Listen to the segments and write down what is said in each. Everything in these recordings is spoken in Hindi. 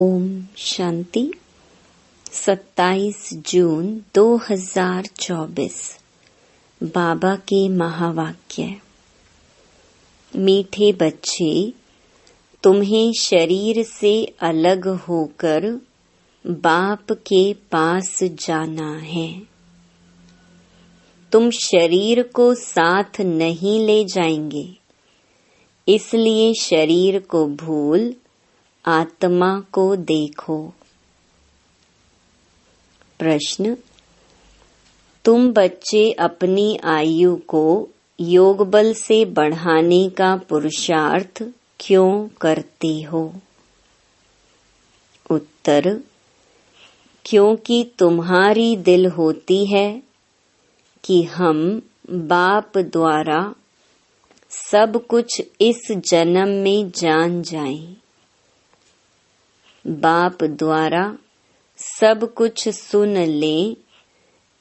ओम शांति। 27 जून 2024 बाबा के महावाक्य। मीठे बच्चे, तुम्हें शरीर से अलग होकर बाप के पास जाना है। तुम शरीर को साथ नहीं ले जाएंगे, इसलिए शरीर को भूल आत्मा को देखो। प्रश्न: तुम बच्चे अपनी आयु को योग बल से बढ़ाने का पुरुषार्थ क्यों करते हो? उत्तर: क्योंकि तुम्हारी दिल होती है कि हम बाप द्वारा सब कुछ इस जन्म में जान जाएं। बाप द्वारा सब कुछ सुन लें,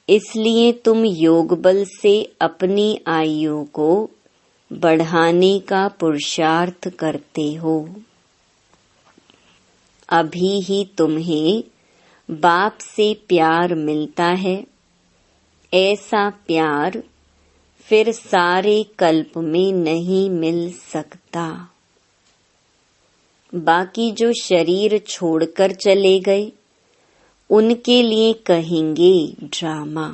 इसलिए तुम योग बल से अपनी आयु को बढ़ाने का पुरुषार्थ करते हो। अभी ही तुम्हें बाप से प्यार मिलता है। ऐसा प्यार फिर सारे कल्प में नहीं मिल सकता। बाकी जो शरीर छोड़कर चले गए, उनके लिए कहेंगे ड्रामा।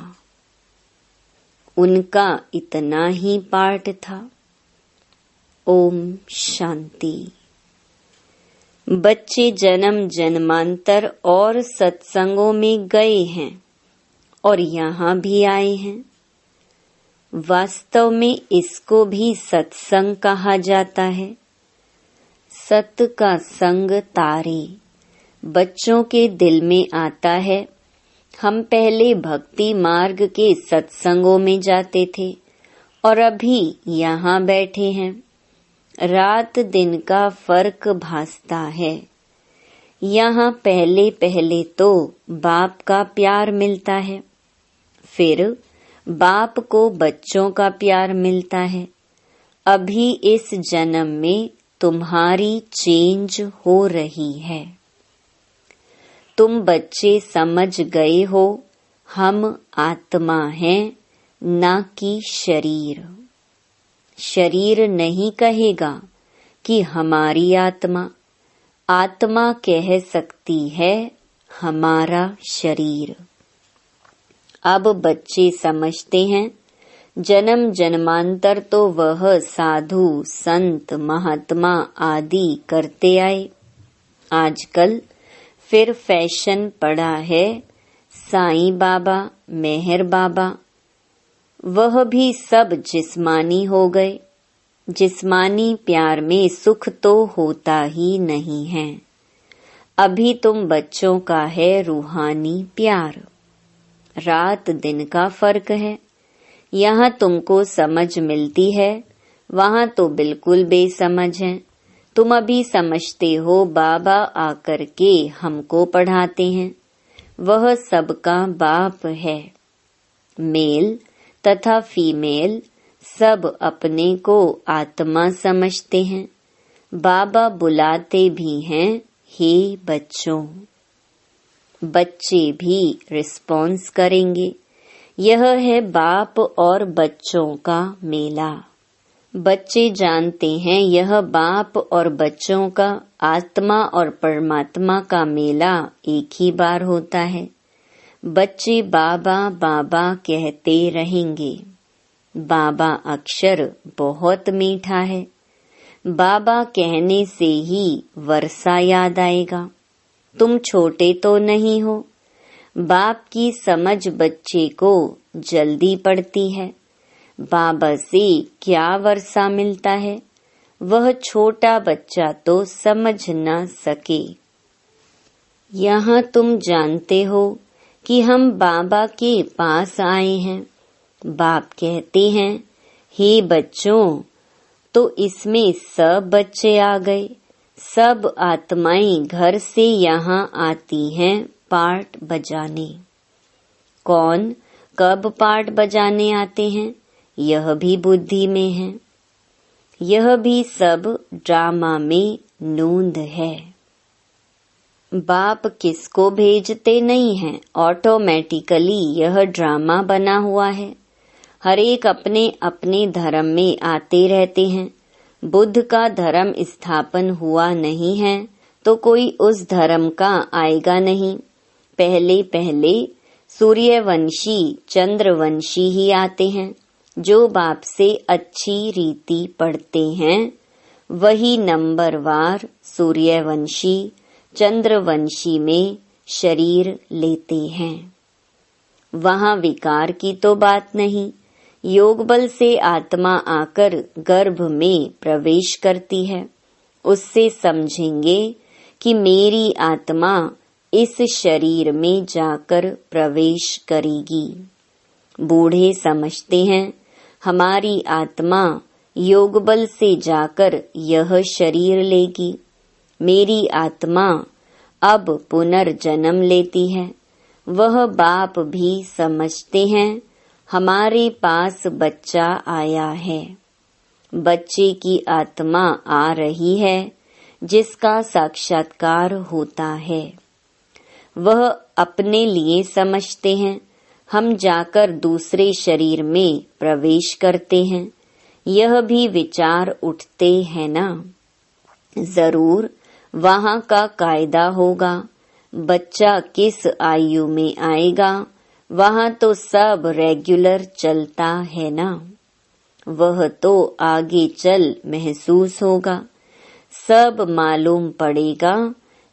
उनका इतना ही पार्ट था। ओम शांति। बच्चे जन्म जन्मांतर और सत्संगों में गए हैं और यहाँ भी आए हैं। वास्तव में इसको भी सत्संग कहा जाता है। सत का संग तारे बच्चों के दिल में आता है। हम पहले भक्ति मार्ग के सत्संगों में जाते थे और अभी यहाँ बैठे हैं। रात दिन का फर्क भासता है। यहाँ पहले पहले तो बाप का प्यार मिलता है, फिर बाप को बच्चों का प्यार मिलता है। अभी इस जन्म में तुम्हारी चेंज हो रही है। तुम बच्चे समझ गए हो, हम आत्मा हैं, न कि शरीर। शरीर नहीं कहेगा कि हमारी आत्मा। आत्मा कह सकती है हमारा शरीर। अब बच्चे समझते हैं, जन्म जन्मांतर तो वह साधु संत महात्मा आदि करते आए। आजकल फिर फैशन पड़ा है साईं बाबा, मेहर बाबा। वह भी सब जिस्मानी हो गए। जिस्मानी प्यार में सुख तो होता ही नहीं है। अभी तुम बच्चों का है रूहानी प्यार। रात दिन का फर्क है। यहाँ तुमको समझ मिलती है, वहाँ तो बिल्कुल बेसमझ है। तुम अभी समझते हो बाबा आकर के हमको पढ़ाते हैं। वह सबका बाप है। मेल तथा फीमेल सब अपने को आत्मा समझते हैं। बाबा बुलाते भी हैं, हे बच्चों। बच्चे भी रिस्पॉन्स करेंगे। यह है बाप और बच्चों का मेला। बच्चे जानते हैं यह बाप और बच्चों का, आत्मा और परमात्मा का मेला एक ही बार होता है। बच्चे बाबा बाबा कहते रहेंगे। बाबा अक्षर बहुत मीठा है। बाबा कहने से ही वर्षा याद आएगा। तुम छोटे तो नहीं हो। बाप की समझ बच्चे को जल्दी पड़ती है। बाबा से क्या वर्षा मिलता है, वह छोटा बच्चा तो समझ न सके। यहाँ तुम जानते हो कि हम बाबा के पास आए हैं। बाप कहते हैं, हे बच्चों, तो इसमें सब बच्चे आ गए। सब आत्माएं घर से यहाँ आती हैं पार्ट बजाने। कौन कब पार्ट बजाने आते हैं, यह भी बुद्धि में है। यह भी सब ड्रामा में नूंद है। बाप किसको भेजते नहीं हैं, ऑटोमेटिकली यह ड्रामा बना हुआ है। हर एक अपने अपने धर्म में आते रहते हैं। बुद्ध का धर्म स्थापन हुआ नहीं है तो कोई उस धर्म का आएगा नहीं। पहले पहले सूर्यवंशी चंद्रवंशी ही आते हैं। जो बाप से अच्छी रीति पढ़ते हैं वही नंबरवार सूर्यवंशी चंद्रवंशी में शरीर लेते हैं। वहाँ विकार की तो बात नहीं। योग बल से आत्मा आकर गर्भ में प्रवेश करती है। उससे समझेंगे कि मेरी आत्मा इस शरीर में जाकर प्रवेश करेगी। बूढ़े समझते हैं हमारी आत्मा योग बल से जाकर यह शरीर लेगी। मेरी आत्मा अब पुनर्जन्म लेती है। वह बाप भी समझते हैं हमारे पास बच्चा आया है। बच्चे की आत्मा आ रही है जिसका साक्षात्कार होता है। वह अपने लिए समझते हैं हम जाकर दूसरे शरीर में प्रवेश करते हैं। यह भी विचार उठते हैं ना। जरूर वहाँ का कायदा होगा। बच्चा किस आयु में आएगा वहाँ तो सब रेगुलर चलता है ना। वह तो आगे चल महसूस होगा, सब मालूम पड़ेगा।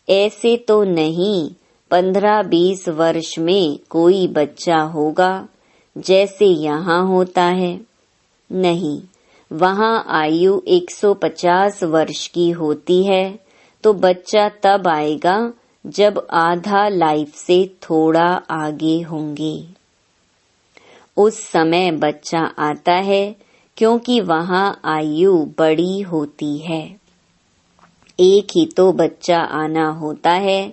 ऐसे तो नहीं 15-20 वर्ष में कोई बच्चा होगा जैसे यहाँ होता है। नहीं, वहाँ आयु 150 वर्ष की होती है तो बच्चा तब आएगा जब आधा लाइफ से थोड़ा आगे होंगे। उस समय बच्चा आता है क्योंकि वहाँ आयु बड़ी होती है। एक ही तो बच्चा आना होता है,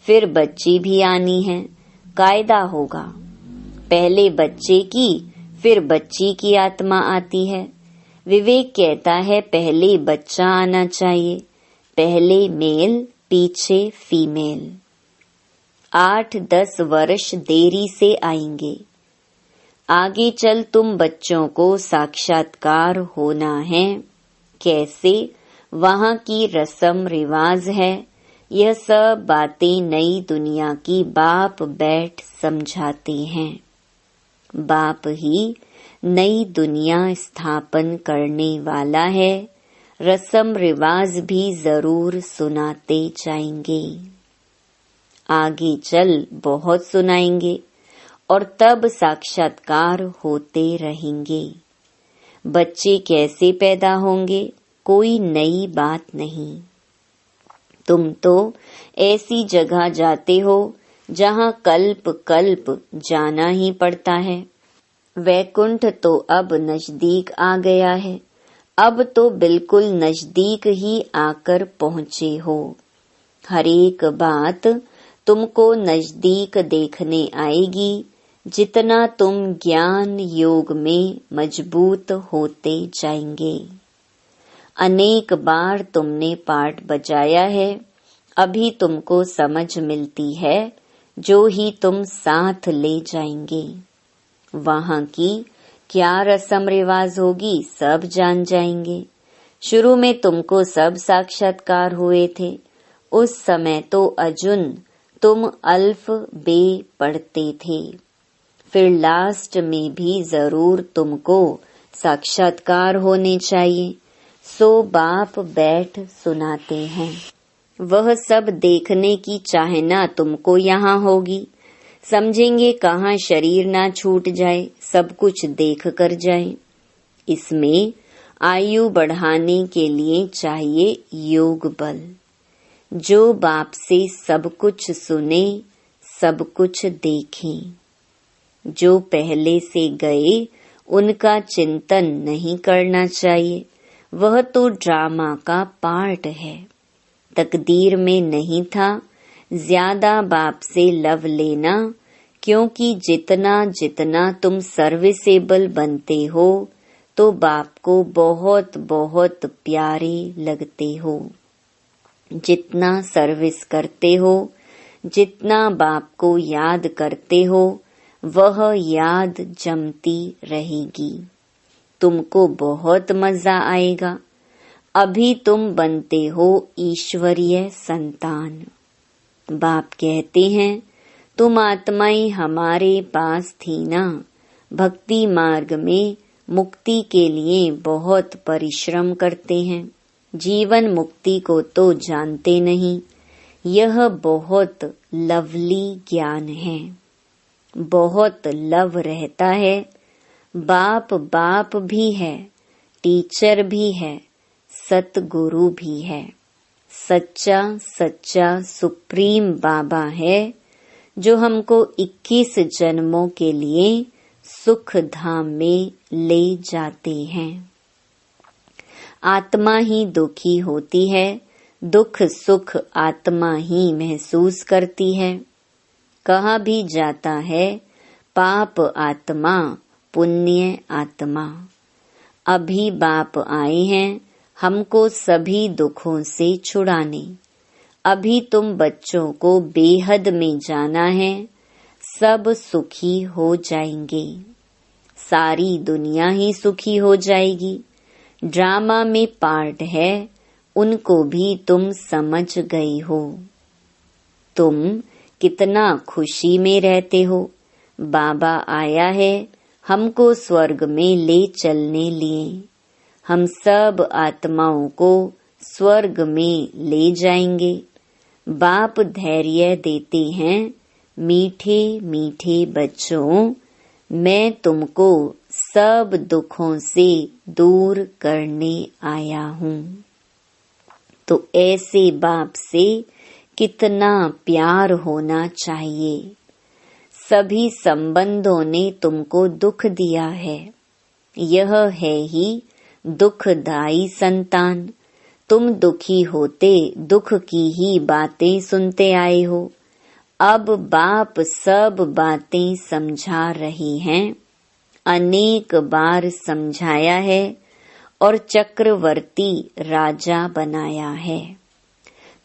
फिर बच्ची भी आनी है। कायदा होगा। पहले बच्चे की फिर बच्ची की आत्मा आती है। विवेक कहता है पहले बच्चा आना चाहिए, पहले मेल पीछे फीमेल। 8-10 वर्ष देरी से आएंगे। आगे चल तुम बच्चों को साक्षात्कार होना है। कैसे? वहाँ की रस्म रिवाज है। यह सब बातें नई दुनिया की बाप बैठ समझाते हैं। बाप ही नई दुनिया स्थापन करने वाला है। रस्म रिवाज भी जरूर सुनाते जाएंगे। आगे चल बहुत सुनाएंगे और तब साक्षात्कार होते रहेंगे। बच्चे कैसे पैदा होंगे कोई नई बात नहीं। तुम तो ऐसी जगह जाते हो जहाँ कल्प कल्प जाना ही पड़ता है। वैकुंठ तो अब नजदीक आ गया है। अब तो बिल्कुल नजदीक ही आकर पहुँचे हो। हर एक बात तुमको नजदीक देखने आएगी जितना तुम ज्ञान योग में मजबूत होते जाएंगे। अनेक बार तुमने पाठ बजाया है, अभी तुमको समझ मिलती है जो ही तुम साथ ले जाएंगे। वहाँ की क्या रस्म रिवाज होगी सब जान जाएंगे। शुरू में तुमको सब साक्षात्कार हुए थे। उस समय तो अजुन तुम अल्फ बे पढ़ते थे। फिर लास्ट में भी जरूर तुमको साक्षात्कार होने चाहिए। सो बाप बैठ सुनाते हैं। वह सब देखने की चाहना तुमको यहाँ होगी। समझेंगे कहाँ शरीर ना छूट जाए, सब कुछ देख कर जाए। इसमें आयु बढ़ाने के लिए चाहिए योग बल। जो बाप से सब कुछ सुने, सब कुछ देखें। जो पहले से गए उनका चिंतन नहीं करना चाहिए। वह तो ड्रामा का पार्ट है। तकदीर में नहीं था ज्यादा बाप से लव लेना, क्योंकि जितना जितना तुम सर्विसेबल बनते हो तो बाप को बहुत बहुत प्यारे लगते हो। जितना सर्विस करते हो, जितना बाप को याद करते हो, वह याद जमती रहेगी। तुमको बहुत मजा आएगा। अभी तुम बनते हो ईश्वरीय संतान। बाप कहते हैं, तुम आत्माएं हमारे पास थी ना। भक्ति मार्ग में मुक्ति के लिए बहुत परिश्रम करते हैं। जीवन मुक्ति को तो जानते नहीं। यह बहुत लवली ज्ञान है। बहुत लव रहता है। बाप बाप भी है, टीचर भी है, सतगुरु भी है। सच्चा सच्चा सुप्रीम बाबा है जो हमको 21 जन्मों के लिए सुख धाम में ले जाते हैं। आत्मा ही दुखी होती है, दुख सुख आत्मा ही महसूस करती है। कहा भी जाता है, पाप आत्मा पुण्य आत्मा। अभी बाप आए हैं हमको सभी दुखों से छुड़ाने। अभी तुम बच्चों को बेहद में जाना है। सब सुखी हो जाएंगे। सारी दुनिया ही सुखी हो जाएगी। ड्रामा में पार्ट है, उनको भी तुम समझ गए हो। तुम कितना खुशी में रहते हो। बाबा आया है हमको स्वर्ग में ले चलने लिए। हम सब आत्माओं को स्वर्ग में ले जाएंगे। बाप धैर्य देते हैं, मीठे मीठे बच्चों, मैं तुमको सब दुखों से दूर करने आया हूँ। तो ऐसे बाप से कितना प्यार होना चाहिए। सभी संबंधों ने तुमको दुख दिया है। यह है ही दुखदाई संतान। तुम दुखी होते दुख की ही बातें सुनते आए हो। अब बाप सब बातें समझा रही हैं। अनेक बार समझाया है और चक्रवर्ती राजा बनाया है।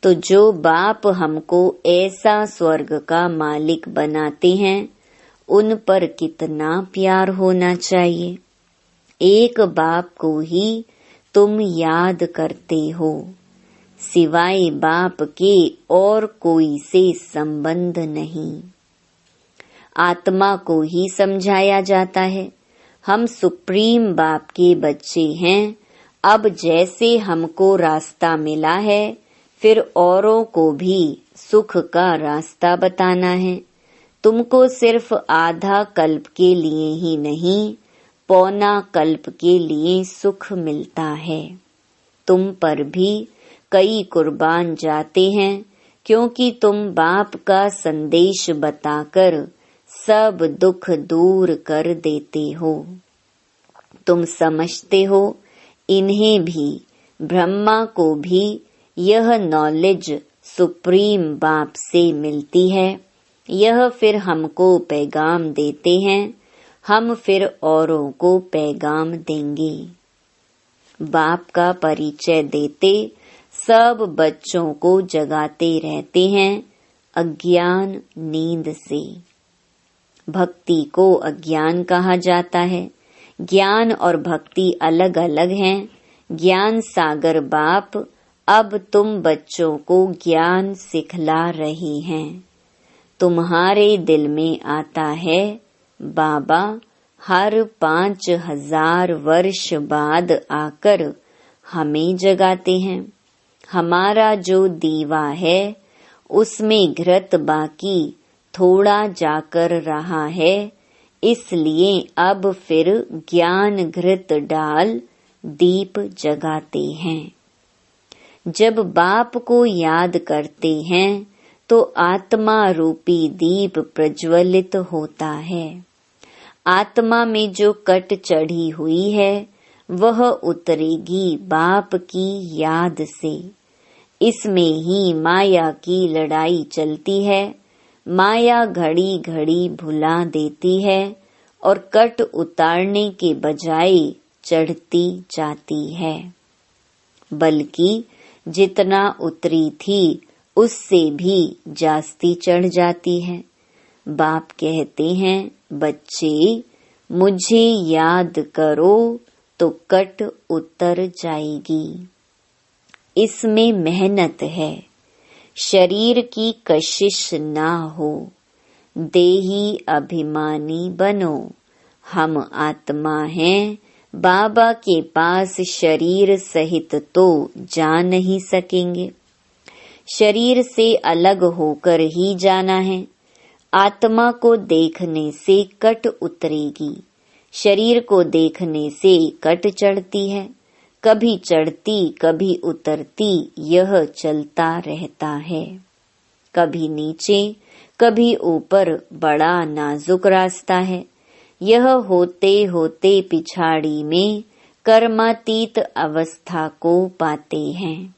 तो जो बाप हमको ऐसा स्वर्ग का मालिक बनाते हैं, उन पर कितना प्यार होना चाहिए। एक बाप को ही तुम याद करते हो। सिवाय बाप के और कोई से संबंध नहीं। आत्मा को ही समझाया जाता है, हम सुप्रीम बाप के बच्चे हैं। अब जैसे हमको रास्ता मिला है, फिर औरों को भी सुख का रास्ता बताना है। तुमको सिर्फ आधा कल्प के लिए ही नहीं, पौना कल्प के लिए सुख मिलता है। तुम पर भी कई कुर्बान जाते हैं, क्योंकि तुम बाप का संदेश बताकर सब दुख दूर कर देते हो। तुम समझते हो, इन्हें भी, ब्रह्मा को भी यह नॉलेज सुप्रीम बाप से मिलती है। यह फिर हमको पैगाम देते हैं, हम फिर औरों को पैगाम देंगे। बाप का परिचय देते सब बच्चों को जगाते रहते हैं अज्ञान नींद से। भक्ति को अज्ञान कहा जाता है। ज्ञान और भक्ति अलग अलग हैं। ज्ञान सागर बाप अब तुम बच्चों को ज्ञान सिखला रही हैं। तुम्हारे दिल में आता है, बाबा हर 5000 वर्ष बाद आकर हमें जगाते हैं। हमारा जो दीवा है उसमें घृत बाकी थोड़ा जाकर रहा है, इसलिए अब फिर ज्ञान घृत डाल दीप जगाते हैं। जब बाप को याद करते हैं तो आत्मा रूपी दीप प्रज्वलित होता है। आत्मा में जो कट चढ़ी हुई है वह उतरेगी बाप की याद से। इसमें ही माया की लड़ाई चलती है। माया घड़ी घड़ी भुला देती है और कट उतारने के बजाय चढ़ती जाती है। बल्कि जितना उतरी थी उससे भी जास्ती चढ़ जाती है। बाप कहते हैं, बच्चे मुझे याद करो तो कट उतर जाएगी। इसमें मेहनत है, शरीर की कशिश ना हो। देही अभिमानी बनो, हम आत्मा हैं, बाबा के पास शरीर सहित तो जा नहीं सकेंगे। शरीर से अलग होकर ही जाना है। आत्मा को देखने से कट उतरेगी, शरीर को देखने से कट चढ़ती है। कभी चढ़ती कभी उतरती, यह चलता रहता है। कभी नीचे कभी ऊपर, बड़ा नाजुक रास्ता है। यह होते होते पिछाड़ी में कर्मातीत अवस्था को पाते हैं।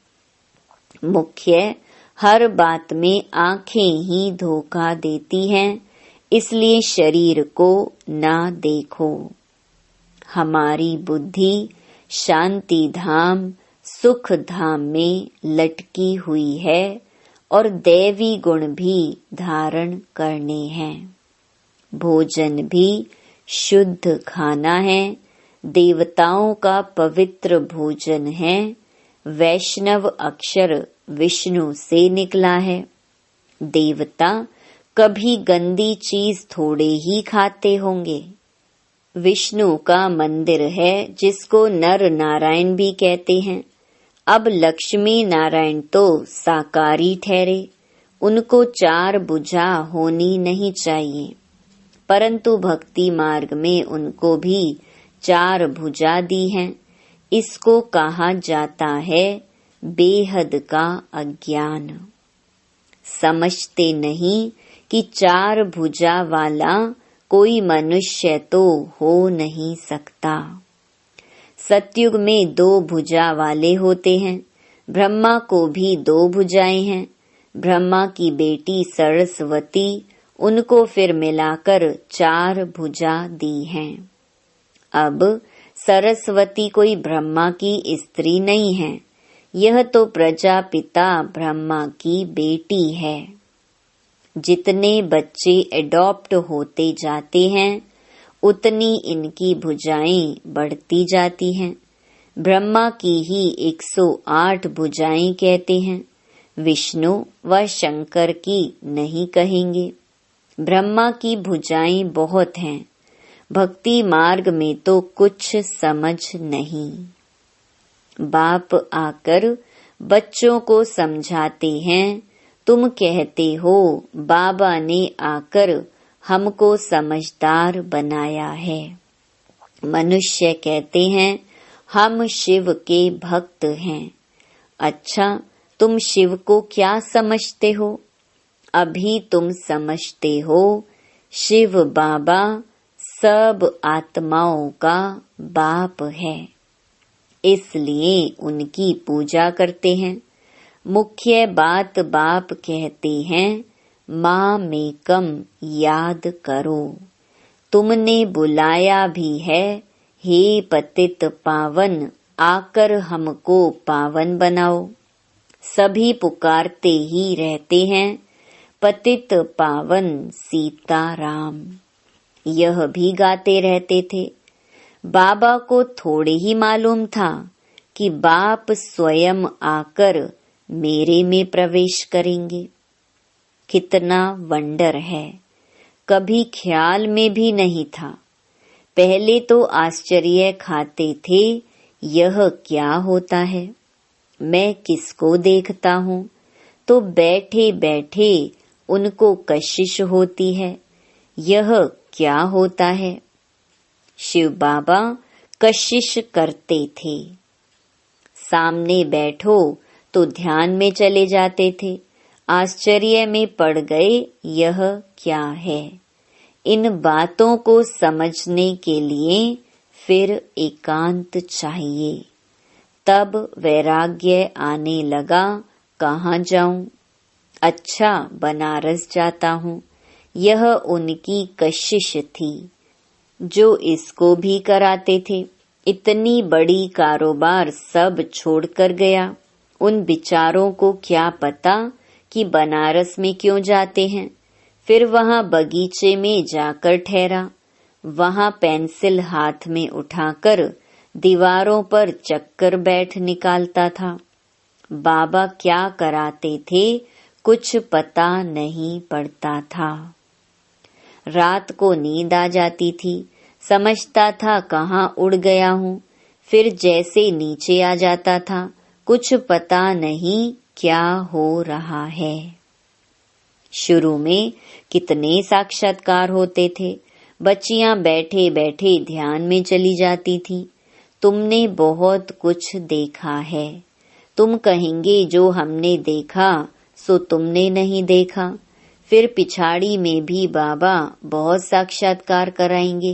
मुख्य हर बात में आंखें ही धोखा देती हैं, इसलिए शरीर को ना देखो। हमारी बुद्धि शांति धाम सुख धाम में लटकी हुई है और दैवी गुण भी धारण करने हैं। भोजन भी शुद्ध खाना है, देवताओं का पवित्र भोजन है। वैष्णव अक्षर विष्णु से निकला है। देवता कभी गंदी चीज थोड़े ही खाते होंगे। विष्णु का मंदिर है जिसको नर नारायण भी कहते हैं। अब लक्ष्मी नारायण तो साकारी ठहरे, उनको 4 भुजा होनी नहीं चाहिए, परंतु भक्ति मार्ग में उनको भी 4 भुजा दी हैं। इसको कहा जाता है बेहद का अज्ञान। समझते नहीं कि 4 भुजा वाला कोई मनुष्य तो हो नहीं सकता। सतयुग में 2 भुजा वाले होते हैं। ब्रह्मा को भी 2 भुजाएं हैं। ब्रह्मा की बेटी सरस्वती, उनको फिर मिलाकर 4 भुजा दी हैं। अब सरस्वती कोई ब्रह्मा की स्त्री नहीं है, यह तो प्रजापिता ब्रह्मा की बेटी है। जितने बच्चे एडॉप्ट होते जाते हैं उतनी इनकी भुजाएं बढ़ती जाती हैं। ब्रह्मा की ही 108 भुजाएं कहते हैं, विष्णु व शंकर की नहीं कहेंगे। ब्रह्मा की भुजाएं बहुत हैं, भक्ति मार्ग में तो कुछ समझ नहीं। बाप आकर बच्चों को समझाते हैं, तुम कहते हो बाबा ने आकर हमको समझदार बनाया है। मनुष्य कहते हैं हम शिव के भक्त हैं। अच्छा, तुम शिव को क्या समझते हो? अभी तुम समझते हो शिव बाबा सब आत्माओं का बाप है, इसलिए उनकी पूजा करते हैं। मुख्य बात बाप कहते हैं, माँ में कम याद करो। तुमने बुलाया भी है, हे पतित पावन, आकर हमको पावन बनाओ। सभी पुकारते ही रहते हैं, पतित पावन सीताराम। यह भी गाते रहते थे। बाबा को थोड़े ही मालूम था कि बाप स्वयं आकर मेरे में प्रवेश करेंगे। कितना वंडर है, कभी ख्याल में भी नहीं था। पहले तो आश्चर्य खाते थे, यह क्या होता है, मैं किसको देखता हूँ। तो बैठे बैठे उनको कशिश होती है, यह क्या होता है। शिव बाबा कशिश करते थे। सामने बैठो तो ध्यान में चले जाते थे। आश्चर्य में पड़ गए, यह क्या है। इन बातों को समझने के लिए फिर एकांत चाहिए। तब वैराग्य आने लगा, कहाँ जाऊं? अच्छा, बनारस जाता हूँ। यह उनकी कशिश थी जो इसको भी कराते थे। इतनी बड़ी कारोबार सब छोड़कर गया। उन बिचारों को क्या पता कि बनारस में क्यों जाते हैं। फिर वहां बगीचे में जाकर ठहरा। वहां पेंसिल हाथ में उठाकर दीवारों पर चक्कर बैठ निकालता था। बाबा क्या कराते थे कुछ पता नहीं पड़ता था। रात को नींद आ जाती थी। समझता था कहाँ उड़ गया हूँ। फिर जैसे नीचे आ जाता था। कुछ पता नहीं क्या हो रहा है। शुरू में कितने साक्षात्कार होते थे। बच्चियां बैठे बैठे ध्यान में चली जाती थी। तुमने बहुत कुछ देखा है। तुम कहेंगे जो हमने देखा सो तुमने नहीं देखा। फिर पिछाड़ी में भी बाबा बहुत साक्षात्कार कराएंगे,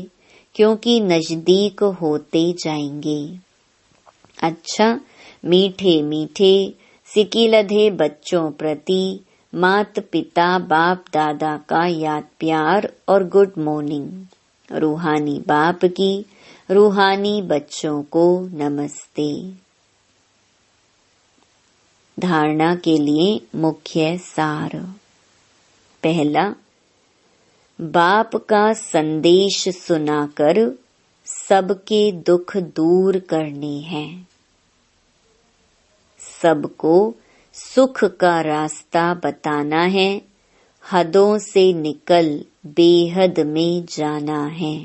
क्योंकि नजदीक होते जाएंगे। अच्छा, मीठे मीठे सिकिलधे बच्चों प्रति मात पिता बाप दादा का याद प्यार और गुड मॉर्निंग। रूहानी बाप की रूहानी बच्चों को नमस्ते। धारणा के लिए मुख्य सार। पहला, बाप का संदेश सुनाकर सबके दुख दूर करने हैं। सबको सुख का रास्ता बताना है। हदों से निकल बेहद में जाना है।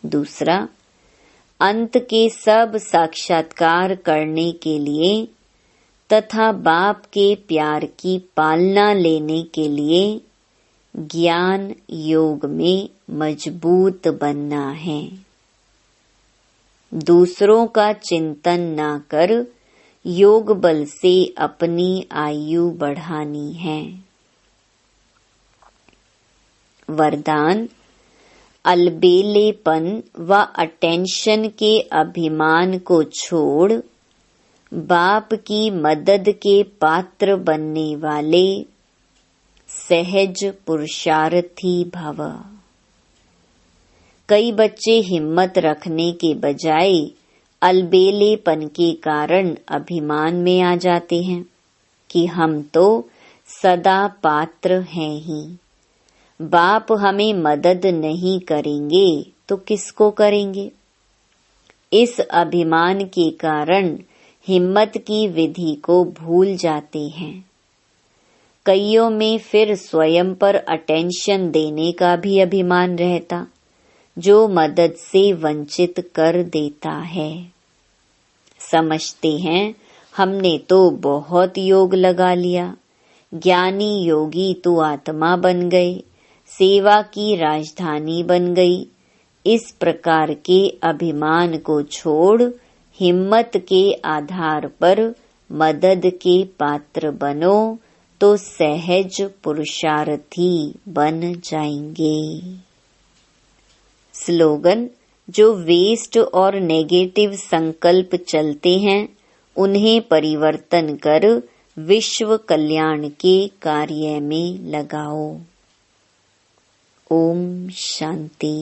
दूसरा, अंत के सब साक्षात्कार करने के लिए तथा बाप के प्यार की पालना लेने के लिए ज्ञान योग में मजबूत बनना है। दूसरों का चिंतन ना कर योग बल से अपनी आयु बढ़ानी है। वरदान, अलबेलेपन व अटेंशन के अभिमान को छोड़ बाप की मदद के पात्र बनने वाले सहज पुरुषार्थी भव। कई बच्चे हिम्मत रखने के बजाय अलबेलेपन के कारण अभिमान में आ जाते हैं कि हम तो सदा पात्र हैं ही। बाप हमें मदद नहीं करेंगे तो किसको करेंगे। इस अभिमान के कारण हिम्मत की विधि को भूल जाते हैं। कईयों में फिर स्वयं पर अटेंशन देने का भी अभिमान रहता, जो मदद से वंचित कर देता है। समझते हैं हमने तो बहुत योग लगा लिया, ज्ञानी योगी तो आत्मा बन गए, सेवा की राजधानी बन गई। इस प्रकार के अभिमान को छोड़ हिम्मत के आधार पर मदद के पात्र बनो तो सहज पुरुषार्थी बन जाएंगे। स्लोगन, जो वेस्ट और नेगेटिव संकल्प चलते हैं उन्हें परिवर्तन कर विश्व कल्याण के कार्य में लगाओ। ओम शांति।